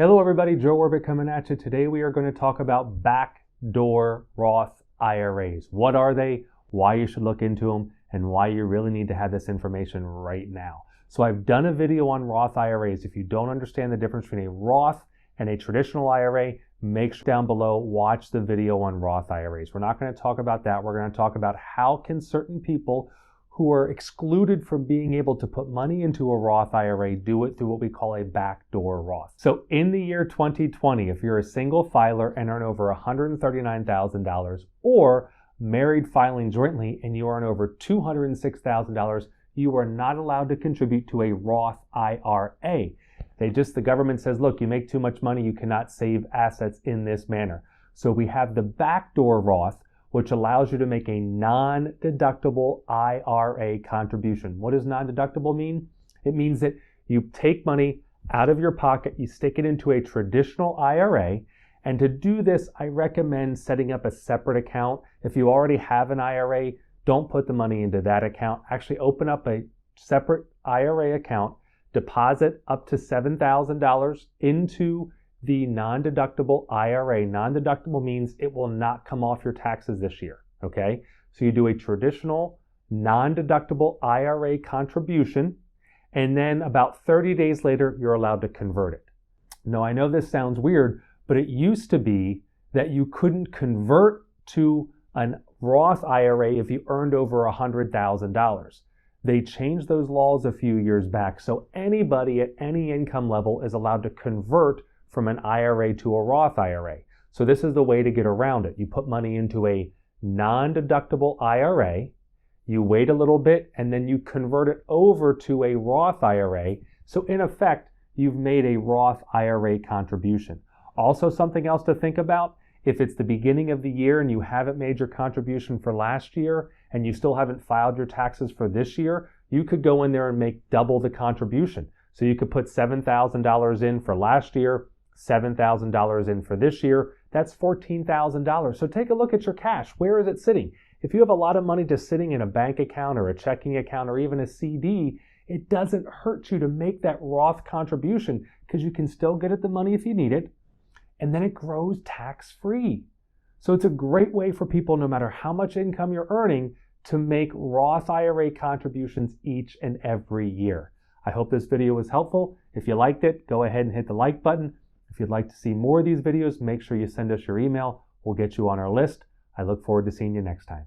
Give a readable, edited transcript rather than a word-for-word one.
Hello everybody, Joe Orbit coming at you. Today we are going to talk about backdoor Roth IRAs. What are they, why you should look into them, and why you really need to have this information right now. So I've done a video on Roth IRAs. If you don't understand the difference between a Roth and a traditional IRA, make sure down below, watch the video on Roth IRAs. We're not going to talk about that. We're going to talk about how can certain people who are excluded from being able to put money into a Roth IRA do it through what we call a backdoor Roth. So in the year 2020, if you're a single filer and earn over $139,000 or married filing jointly and you earn over $206,000, you are not allowed to contribute to a Roth IRA. The government says, look, you make too much money, you cannot save assets in this manner. So we have the backdoor Roth, which allows you to make a non-deductible IRA contribution. What does non-deductible mean? It means that you take money out of your pocket, you stick it into a traditional IRA, and to do this, I recommend setting up a separate account. If you already have an IRA, don't put the money into that account. Actually open up a separate IRA account, deposit up to $7,000 into the non-deductible IRA. Non-deductible means it will not come off your taxes this year, okay? So you do a traditional non-deductible IRA contribution, and then about 30 days later, you're allowed to convert it. Now, I know this sounds weird, but it used to be that you couldn't convert to an Roth IRA if you earned over $100,000. They changed those laws a few years back, so anybody at any income level is allowed to convert from an IRA to a Roth IRA. So this is the way to get around it. You put money into a non-deductible IRA, you wait a little bit, and then you convert it over to a Roth IRA. So in effect, you've made a Roth IRA contribution. Also, something else to think about, if it's the beginning of the year and you haven't made your contribution for last year and you still haven't filed your taxes for this year, you could go in there and make double the contribution. So you could put $7,000 in for last year, $7,000 in for this year, that's $14,000. So take a look at your cash. Where is it sitting? If you have a lot of money just sitting in a bank account or a checking account or even a CD, it doesn't hurt you to make that Roth contribution because you can still get at the money if you need it, and then it grows tax-free. So it's a great way for people, no matter how much income you're earning, to make Roth IRA contributions each and every year. I hope this video was helpful. If you liked it, go ahead and hit the like button. If you'd like to see more of these videos, make sure you send us your email. We'll get you on our list. I look forward to seeing you next time.